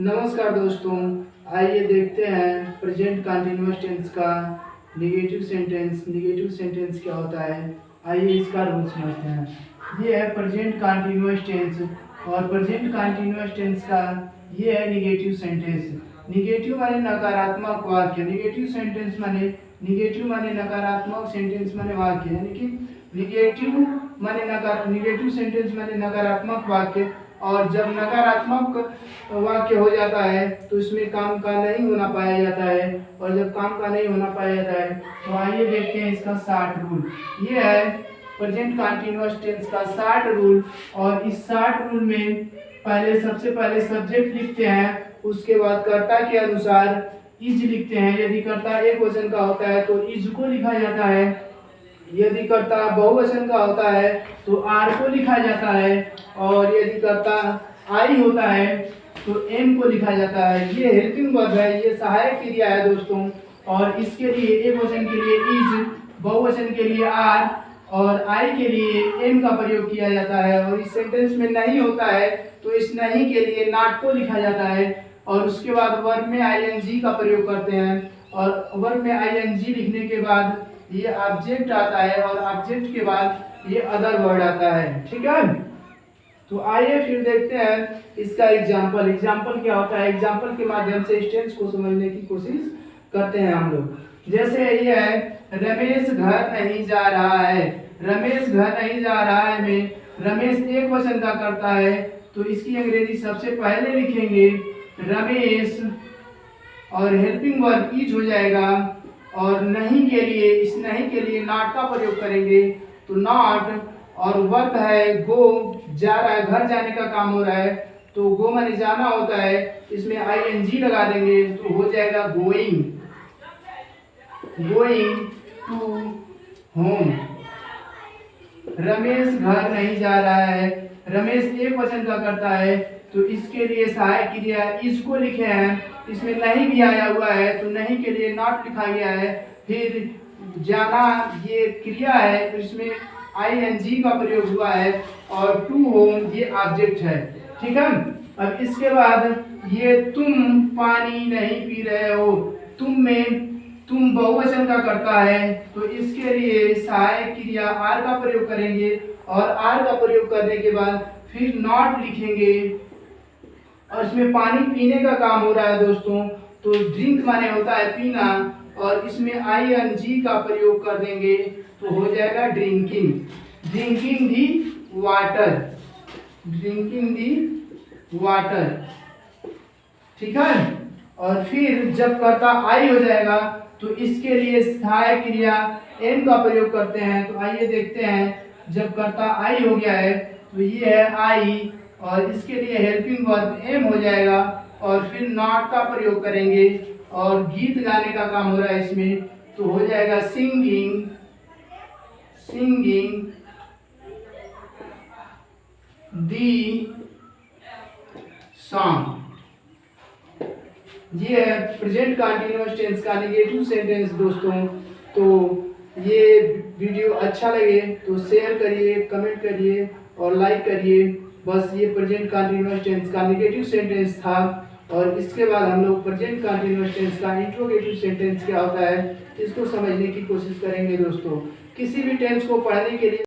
नमस्कार दोस्तों, आइए देखते हैं प्रेजेंट कंटिन्यूअस टेंस का निगेटिव सेंटेंस। निगेटिव सेंटेंस क्या होता है, आइए इसका रूल समझते हैं। ये है प्रेजेंट कंटिन्यूअस टेंस और प्रेजेंट कंटिन्यूअस टेंस का ये है निगेटिव सेंटेंस। निगेटिव माने नकारात्मक वाक्य। निगेटिव माने नकारात्मक सेंटेंस माने वाक्य, यानी कि निगेटिव सेंटेंस माने नकारात्मक वाक्य। और जब नकारात्मक वाक्य हो जाता है तो इसमें काम का नहीं होना पाया जाता है, और जब काम का नहीं होना पाया जाता है तो आइए देखते हैं इसका 60 रूल। ये है प्रेजेंट कंटिन्यूअस टेंस का 60 रूल। और इस 60 रूल में सबसे पहले सब्जेक्ट लिखते हैं, उसके बाद कर्ता के अनुसार इज लिखते हैं। यदि कर्ता एक वचन का होता है तो इज को लिखा जाता है, यदि कर्ता बहुवचन का होता है तो आर को लिखा जाता है, और यदि कर्ता आई होता है तो एम को लिखा जाता है। ये हेल्पिंग वर्ब है, ये सहायक क्रिया है दोस्तों। और इसके लिए एक वचन के लिए इज, बहुवचन के लिए आर और आई के लिए एम का प्रयोग किया जाता है। और इस सेंटेंस में नहीं होता है तो इस नहीं के लिए नॉट को लिखा जाता है। और उसके बाद वर्ब में आईएनजी का प्रयोग करते हैं, और वर्ब में आईएनजी लिखने के बाद ये ऑब्जेक्ट आता है, और ऑब्जेक्ट के बाद ये अदर वर्ड आता है। ठीक है, तो आइए फिर देखते हैं इसका एग्जाम्पल क्या होता है। एग्जाम्पल के माध्यम से इस टेंस को समझने की कोशिश करते हैं हम लोग। जैसे ये है, रमेश घर नहीं जा रहा है। रमेश घर नहीं जा रहा है में रमेश एक वचन का करता है तो इसकी अंग्रेजी सबसे पहले लिखेंगे रमेश, और हेल्पिंग वर्ब इज हो जाएगा। और नहीं के लिए, इस नहीं के लिए नॉट का प्रयोग करेंगे तो नॉट। और वर्ब है गो, जा रहा है, घर जाने का काम हो रहा है तो गो माने जाना होता है, इसमें आईएनजी लगा देंगे तो हो जाएगा going, going to home. Ramesh घर नहीं जा रहा है, रमेश एक वचन का करता है तो इसके लिए सहायक क्रिया इज को लिखे हैं, इसमें नहीं भी आया हुआ है तो नहीं के लिए नॉट लिखा गया है। फिर जाना ये क्रिया है तो इसमें आईएनजी का प्रयोग हुआ है, और टू होम ये ऑब्जेक्ट है। ठीक है, अब इसके बाद ये तुम पानी नहीं पी रहे हो, तुम में तुम बहुवचन का करता है तो इसके लिए सहायक क्रिया आर का प्रयोग करेंगे, और आर का प्रयोग करने के बाद फिर नॉट लिखेंगे। और इसमें पानी पीने का काम हो रहा है दोस्तों, तो ड्रिंक माने होता है पीना, और इसमें आईएनजी का प्रयोग कर देंगे तो हो जाएगा drinking, drinking the water, drinking the water. ठीक है, और फिर जब कर्ता आई हो जाएगा तो इसके लिए सहायक क्रिया एम का प्रयोग करते हैं। तो आइए देखते हैं, जब कर्ता आई हो गया है तो ये है आई, और इसके लिए हेल्पिंग वर्ब एम हो जाएगा, और फिर नॉट का प्रयोग करेंगे, और गीत गाने का काम हो रहा है इसमें तो हो जाएगा सिंगिंग, सिंगिंग दी सॉन्ग। ये है प्रेजेंट कंटिन्यूअस टेंस का निगेटिव सेंटेंस दोस्तों। तो ये वीडियो अच्छा लगे तो शेयर करिए, कमेंट करिए और लाइक करिए। बस ये प्रेजेंट कंटिन्यूअस टेंस का निगेटिव सेंटेंस था, और इसके बाद हम लोग प्रेजेंट कंटिन्यूअस टेंस का इंट्रोगेटिव सेंटेंस क्या होता है इसको समझने की कोशिश करेंगे दोस्तों। किसी भी टेंस को पढ़ने के लिए